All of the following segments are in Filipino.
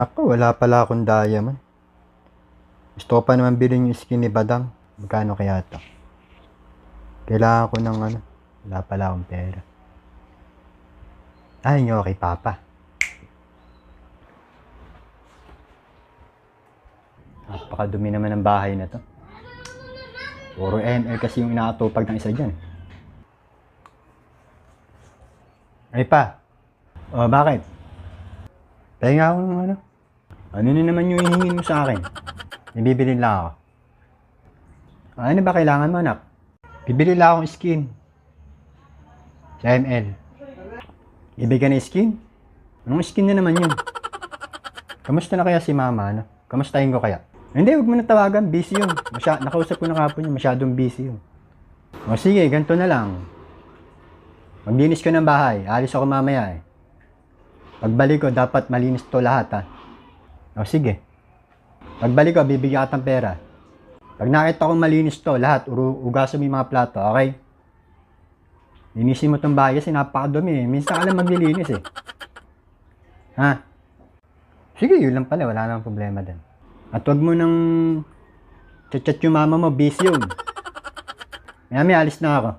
Ako, wala pala akong diamond. Gusto ko pa naman bilhin yung skin ni Badang. Magkano kaya to? Kailangan ko ng ano. Wala pala akong pera. Ay, nyo kay Papa. Napakadumi naman ng bahay na to. Puro ML kasi yung inaatupag ng isa dyan. Ay pa. Oh, bakit? Pahinga ako ng ano. Ano na naman yung hihingin mo sa akin? Nabibilin lang ako. Ano ba kailangan mo, anak? Bibili lang akong skin. Sa ML. Ibigay na skin? Anong skin na naman yun? Kamusta na kaya si mama, ano? Kamustahin ko kaya? Hindi, huwag mo na tawagan. Busy yun. Nakausap ko na kapon yun. Masyadong busy yun. O sige, ganito na lang. Maglinis ko ng bahay. Alis ako mamaya eh. Pagbalik ko, dapat malinis to lahat ha. O sige. Pagbalik ko, bibigyan ka ng pera. Pag nakita kong malinis to, lahat, ugasan mo yung mga plato, okay? Linisin mo tong bahay kasi napakadumi eh. Minsan ka lang maglilinis eh. Ha? Sige, yun lang pala. Wala nang problema din. At wag mo nang chat yung mama mo. Busy yun. May alis na ako.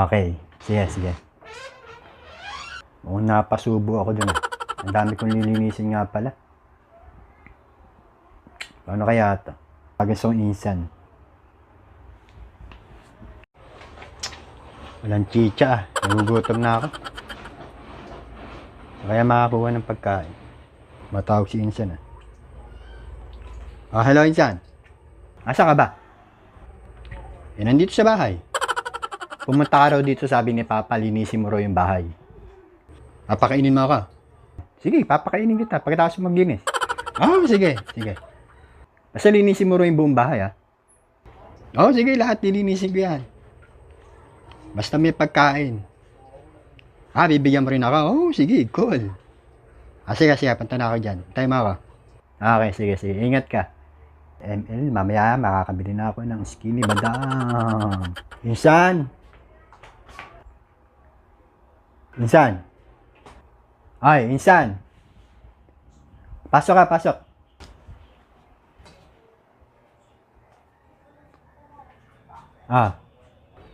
Okay. Sige, sige. Mukhang napasubo ako dun. Ang dami kong lilinisin nga pala. Paano kaya ito? Pagasong insan. Walang chicha ah. Nagugutom na ako. Kaya makakuha ng pagkain. Matawag si insan ah. Oh, hello insan. Asa ka ba? Eh, nandito sa bahay. Pumunta ka raw dito, sabi ni Papa, linisin mo raw yung bahay. Papakainin mo ako. Sige, papakainin kita pagkatapos maglinis. Oh, sige, sige. Basta linisin mo raw yung buong bahay, ha? Oh, sige, lahat nilinisin ko yan. Basta may pagkain. Ah, bibigyan mo rin ako? Oh, sige, cool. Ah, sige, sige, punta na ako dyan. Tayo mo ako. Okay, sige, sige. Ingat ka. ML, mamaya makakabili na ako ng skinny Badang. Insan! Insan! Ay, insan! Pasok ka, pasok. Ah,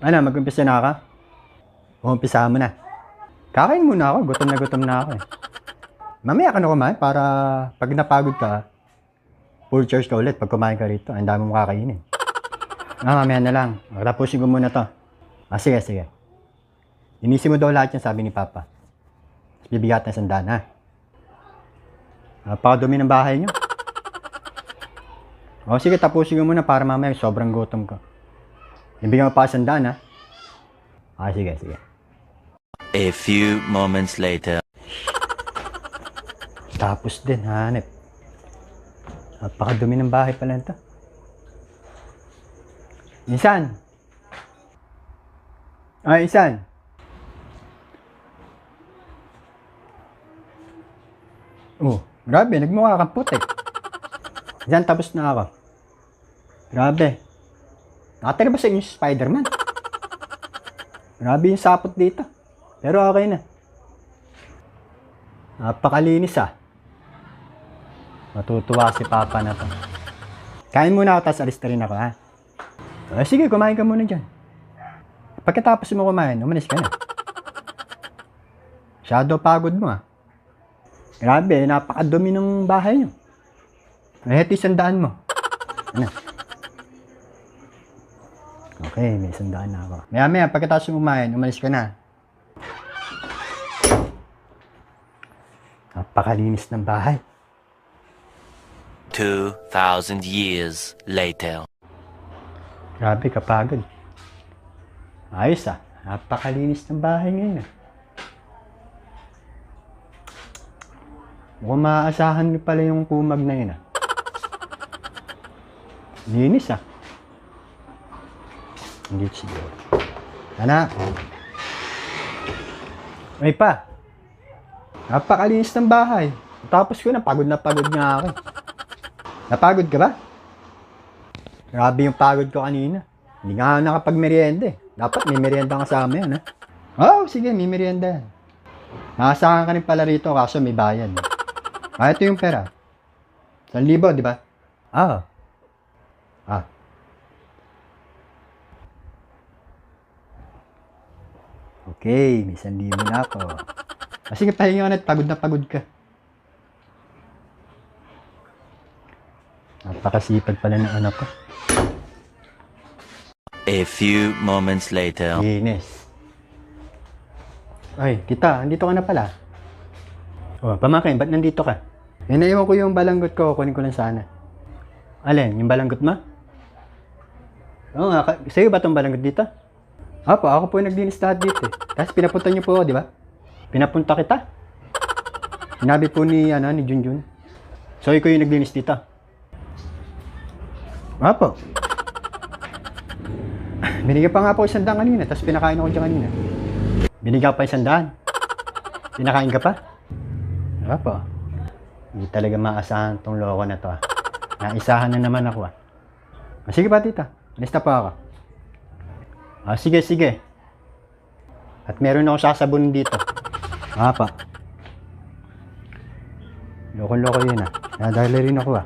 ano, mag-umpisa na ka? Umpisa mo na. Kakain muna ako, gutom na ako eh. Mamaya ka na kumain para pag napagod ka, full charge ka ulit pag kumain ka rito. Ang dami mo kakainin. Ah, mamaya na lang. Tapusin ko muna to. Ah, sige, sige. Inisin mo daw lahat yan, sabi ni Papa. Bibigyan natin 100, ha? Napakadumi ng bahay nyo. O, sige, tapusin ko muna para mamaya sobrang gutom ko. Ibigyan mo pa 100, ha? Ah, sige, sige. A few moments later. Tapos din, hanep. Napakadumi ng bahay pala ito. Insan! Ay, Insan! Oh, grabe, nagmukha kang putik. Insan, tapos na ako. Grabe. Nakatira ba sa inyo si Spider-Man? Grabe yung sapot dito. Pero okay na. Napakalinis ah. Matutuwa si Papa na to. Kain muna ako, tapos alis na rin ako, ha? Sige, kumain ka muna dyan. Pagkatapos mo kumain, umalis ka na. Shadow pagod mo, ha? Grabe, napakadumi ng bahay nyo. Heto 100 mo. Ano? Okay, may 100 na ako. Maya, pagkatapos mo kumain, umalis ka na. Napakalinis ng bahay. 2,000 years later. Grabe, kapagod. Ayos ah. Napakalinis ng bahay ngayon ah. Mukhang maaasahan niyo pala yung kumag na yun ah. Linis ah. Hindi siguro. Anak. May pa. Napakalinis ng bahay. Tapos ko na pagod nga ako. Napagod ka ba? Grabe yung pagod ko kanina. Hindi nga ako nakapag-merienda eh. Dapat may merienda kasama yan, ha? Oh, sige, may merienda yan. Nakasakan ka rin pala rito kaso may bayan. Ito yung pera. 1,000, di ba? Ah. Ah. Okay, may 1,000 na ako. Sige, pahinga ka na, pagod na pagod ka. Napakasipag pala ng anak ko. A few moments later. Linis. Ay, kita, andito ka na pala. Oh, pamangkin, ba't nandito ka? Naiwan ko yung balanggot ko, kunin ko lang sana. Alin, yung balanggot mo? Oo nga, sa'yo ba itong balanggot dito? Opo, ako po yung naglinis lahat dito eh. Tapos pinapunta niyo po, di ba? Pinapunta kita. Sinabi po ni Junjun. So, ikaw yung naglinis dito. Opo. Binigyan pa nga po 100 kanina, tapos pinakain ako dyan kanina. Binigyan pa 100. Pinakain ka pa? Opo. Hindi talaga maasahan tong loko na to ah. Naisahan na naman ako ah. Sige pa tita, alis na po ako. Sige, sige. At meron ako sasabunin dito. Pa. Loko-loko yun ah. Nadali rin ako ah.